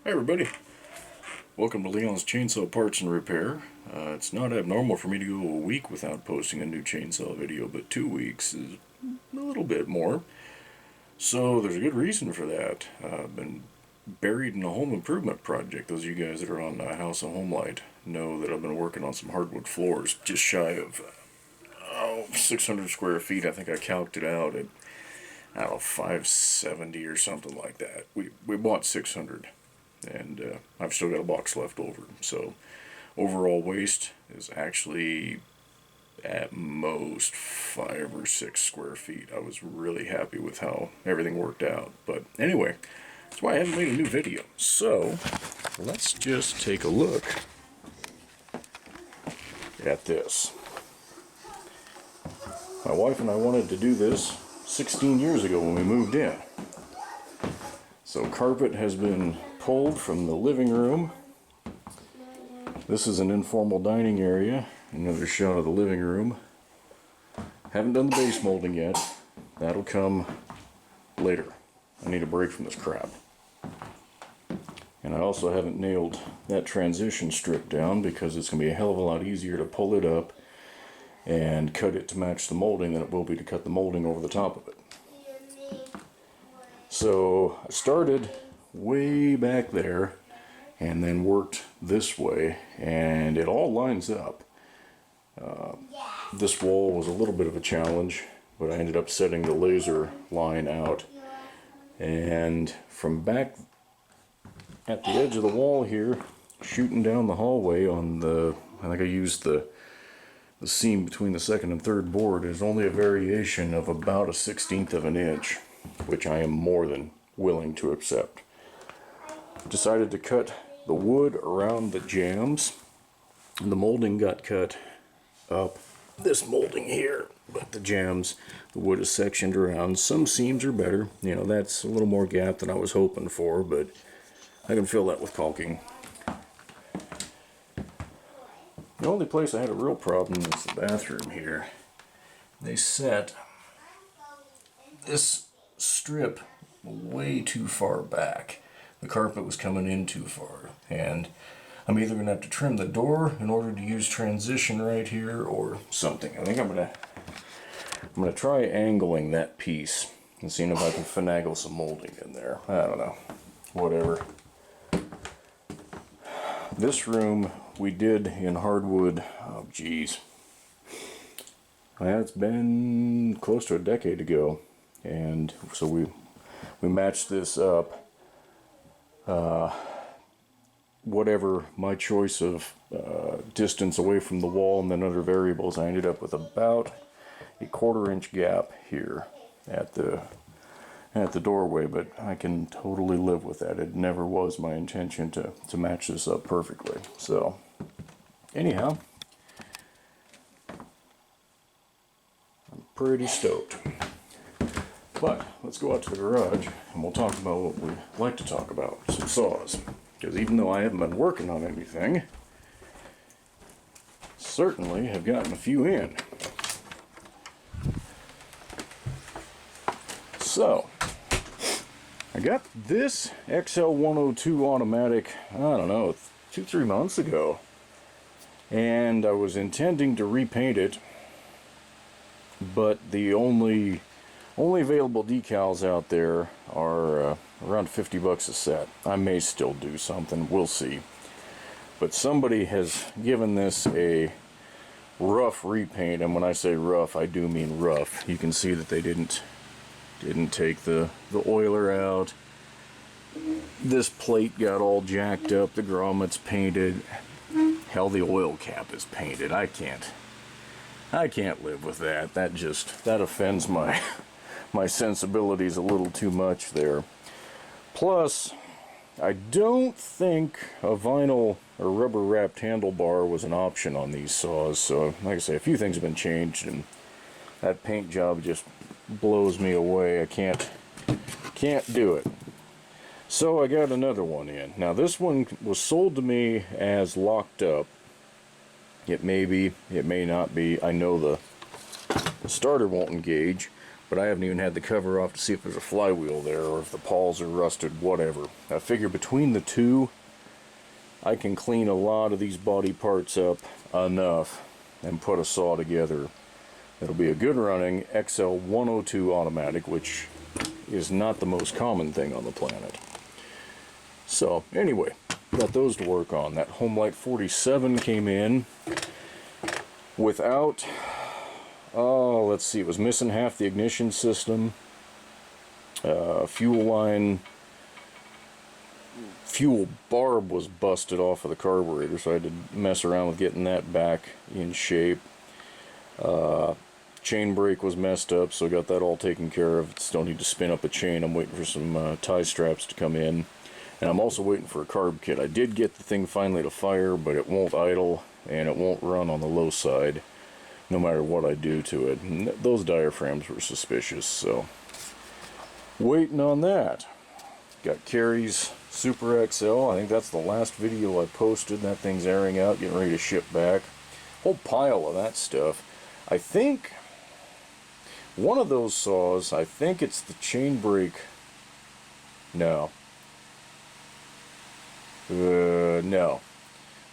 Hey everybody, welcome to Leon's Chainsaw Parts and Repair. It's not abnormal for me to go a week without posting a new chainsaw video, but 2 weeks is a little bit more. So there's a good reason for that. I've been buried in a home improvement project. Those of you guys that are on House of Homelight know that I've been working on some hardwood floors, just shy of 600 square feet. I think I calced it out at, I don't know, 570 or something like that. We bought 600. And I've still got a box left over. So overall waste is actually at most 5 or 6 square feet. I was really happy with how everything worked out. But anyway, that's why I haven't made a new video. So let's just take a look at this. My wife and I wanted to do this 16 years ago when we moved in. So carpet has been pulled from the living room. This is an informal dining area. Another shot of the living room. Haven't done the base molding yet. That'll come later. I need a break from this crap. And I also haven't nailed that transition strip down because it's going to be a hell of a lot easier to pull it up and cut it to match the molding than it will be to cut the molding over the top of it. So I started way back there and then worked this way, and it all lines up. This wall was a little bit of a challenge, but I ended up setting the laser line out, and from back at the edge of the wall here, shooting down the hallway on the, I think I used the seam between the second and third board, is only a variation of about a 1/16 of an inch, which I am more than willing to accept. Decided to cut the wood around the jambs, and the molding got cut up this molding here, but the jambs, the wood is sectioned around. Some seams are better, you know, that's a little more gap than I was hoping for, but I can fill that with caulking. The only place I had a real problem is the bathroom here. They set this strip way too far back. The carpet was coming in too far, and I'm either going to have to trim the door in order to use transition right here or something. I think I'm gonna try angling that piece and seeing if I can finagle some molding in there. I don't know. Whatever. This room we did in hardwood, oh geez. It's been close to a decade ago, and so we matched this up. Whatever my choice of distance away from the wall and then other variables, I ended up with about a 1/4 inch gap here at the doorway, but I can totally live with that. It never was my intention to match this up perfectly. So anyhow, I'm pretty stoked. But let's go out to the garage and we'll talk about what we like to talk about, some saws. Because even though I haven't been working on anything, certainly have gotten a few in. So, I got this XL102 automatic, I don't know, 2-3 months ago. And I was intending to repaint it, but the only available decals out there are around 50 bucks a set. I may still do something, we'll see. But somebody has given this a rough repaint, and when I say rough, I do mean rough. You can see that they didn't take the oiler out. This plate got all jacked up, the grommets painted. Hell, the oil cap is painted. I can't live with that. That offends my sensibilities a little too much there. Plus, I don't think a vinyl or rubber wrapped handlebar was an option on these saws. So, like I say, a few things have been changed, and that paint job just blows me away. I can't do it. So I got another one in. Now this one was sold to me as locked up. It may be, it may not be. I know the starter won't engage, but I haven't even had the cover off to see if there's a flywheel there or if the pawls are rusted, whatever. I figure between the two, I can clean a lot of these body parts up enough and put a saw together. It'll be a good running XL102 automatic, which is not the most common thing on the planet. So anyway, got those to work on. That Homelite 47 came in without, let's see, it was missing half the ignition system. Fuel line, fuel barb was busted off of the carburetor, so I had to mess around with getting that back in shape. Chain brake was messed up, so I got that all taken care of. Still need to spin up a chain. I'm waiting for some tie straps to come in. And I'm also waiting for a carb kit. I did get the thing finally to fire, but it won't idle, and it won't run on the low side, no matter what I do to it. And those diaphragms were suspicious, so waiting on that. Got Carrie's Super XL. I think that's the last video I posted. That thing's airing out, getting ready to ship back. Whole pile of that stuff. I think one of those saws, I think it's the chain brake. No. No.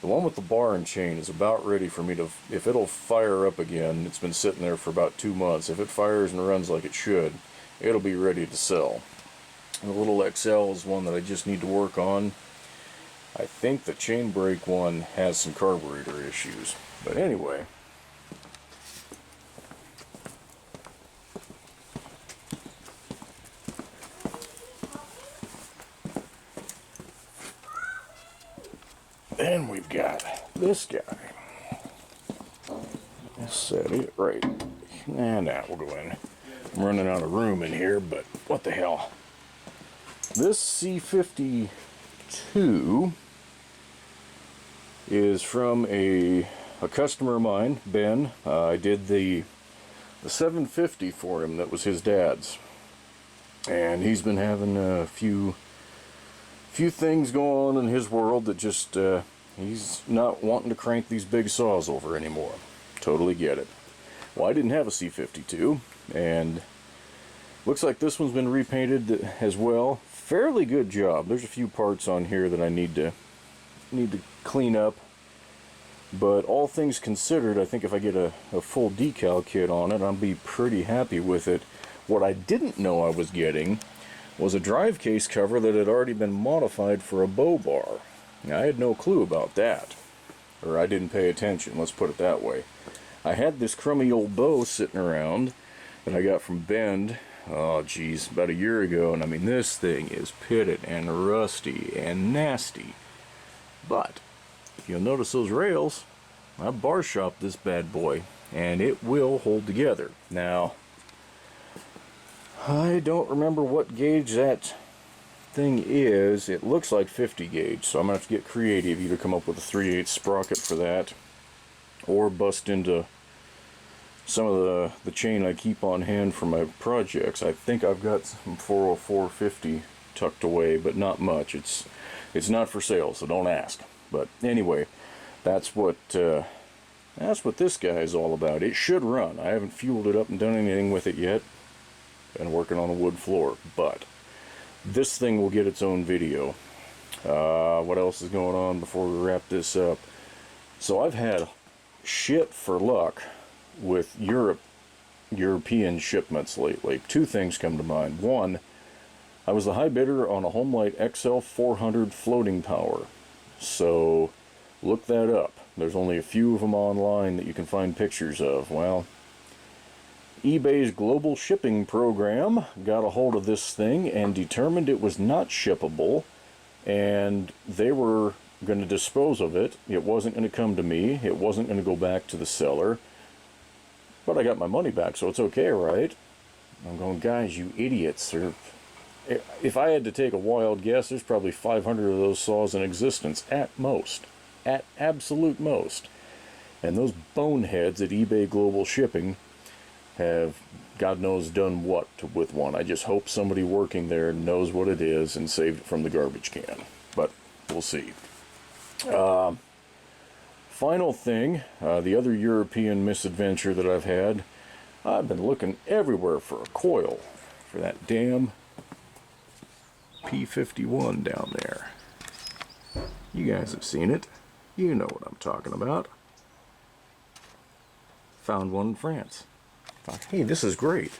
The one with the bar and chain is about ready for me to, if it'll fire up again, it's been sitting there for about 2 months. If it fires and runs like it should, it'll be ready to sell. And the little XL is one that I just need to work on. I think the chain brake one has some carburetor issues. But anyway. Then we've got this guy. Let's set it right. And that will go in. I'm running out of room in here, but what the hell. This C52 is from a customer of mine, Ben. I did the 750 for him that was his dad's. And he's been having a few things going on in his world that just, he's not wanting to crank these big saws over anymore. Totally get it. Well, I didn't have a C52, and looks like this one's been repainted as well. Fairly good job. There's a few parts on here that I need to clean up, but all things considered, I think if I get a full decal kit on it, I'll be pretty happy with it. What I didn't know I was getting was a drive case cover that had already been modified for a bow bar. Now, I had no clue about that, or I didn't pay attention, let's put it that way. I had this crummy old bow sitting around that I got from Bend, oh geez, about a year ago, and I mean, this thing is pitted and rusty and nasty. But if you'll notice those rails, I bar shopped this bad boy, and it will hold together. Now, I don't remember what gauge that thing is. It looks like 50 gauge, so I'm going to have to get creative, either come up with a 3/8 sprocket for that, or bust into some of the chain I keep on hand for my projects. I think I've got some 404/50 tucked away, but not much. It's not for sale, so don't ask. But anyway, that's what this guy is all about. It should run. I haven't fueled it up and done anything with it yet. Been working on a wood floor, but this thing will get its own video. What else is going on before we wrap this up? So I've had shit for luck with European shipments lately. Two things come to mind. One, I was the high bidder on a Homelite XL400 floating power. So look that up. There's only a few of them online that you can find pictures of. Well, eBay's global shipping program got a hold of this thing and determined it was not shippable, and they were going to dispose of it. It wasn't going to come to me. It wasn't going to go back to the seller. But I got my money back, so it's okay, right? I'm going, guys, you idiots. If I had to take a wild guess, there's probably 500 of those saws in existence at most. At absolute most. And those boneheads at eBay Global Shipping have, God knows, done what with one. I just hope somebody working there knows what it is and saved it from the garbage can. But we'll see. Final thing, the other European misadventure that I've had, I've been looking everywhere for a coil for that damn P51 down there. You guys have seen it. You know what I'm talking about. Found one in France. Thought, hey, this is great.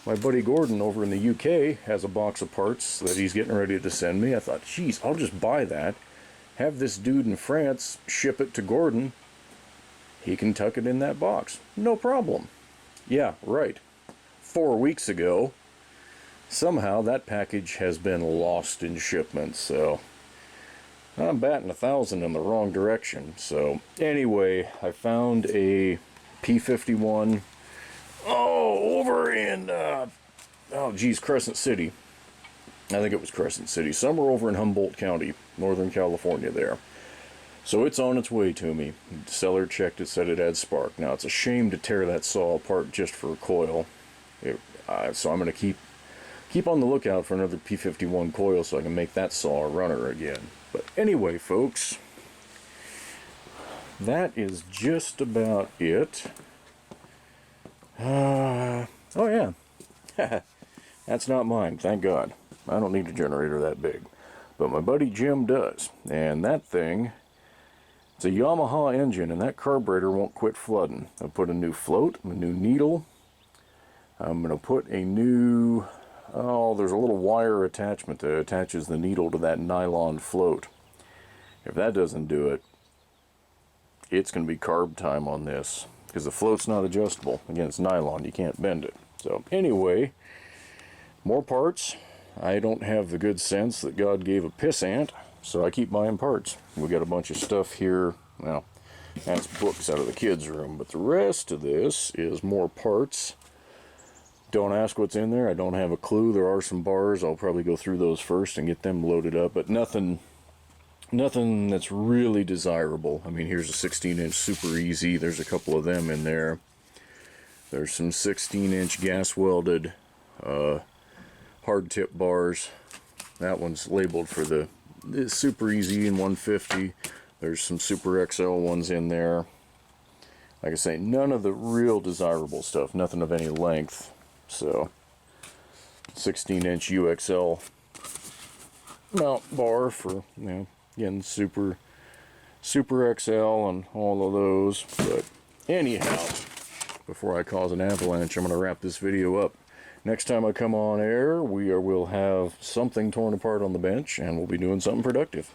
My buddy Gordon over in the UK has a box of parts that he's getting ready to send me. I thought, geez, I'll just buy that. Have this dude in France ship it to Gordon. He can tuck it in that box. No problem. Yeah, right. 4 weeks ago, somehow that package has been lost in shipment, so I'm batting 1,000 in the wrong direction. So anyway, I found a P51 over in Crescent City. I think it was Crescent City, somewhere over in Humboldt County, Northern California there. So it's on its way to me. The seller checked it, said it had spark. Now it's a shame to tear that saw apart just for a coil. So I'm going to keep on the lookout for another P51 coil so I can make that saw a runner again. But anyway, folks, that is just about it. Oh yeah, that's not mine, thank God. I don't need a generator that big. But my buddy Jim does. And that thing, it's a Yamaha engine, and that carburetor won't quit flooding. I put a new float, a new needle. I'm going to put a new, there's a little wire attachment that attaches the needle to that nylon float. If that doesn't do it, it's going to be carb time on this, because the float's not adjustable. Again, it's nylon, you can't bend it. So anyway, more parts. I don't have the good sense that God gave a pissant, so I keep buying parts. We got a bunch of stuff here. Well, that's books out of the kids' room, but the rest of this is more parts. Don't ask what's in there. I don't have a clue. There are some bars. I'll probably go through those first and get them loaded up, but nothing that's really desirable. I mean, here's a 16-inch Super Easy. There's a couple of them in there. There's some 16-inch gas welded hard tip bars. That one's labeled for the Super Easy and 150. There's some Super XL ones in there. Like I say, none of the real desirable stuff. Nothing of any length. So, 16-inch UXL mount bar for, again, Super XL and all of those. But anyhow, before I cause an avalanche, I'm going to wrap this video up. Next time I come on air, we'll have something torn apart on the bench, and we'll be doing something productive.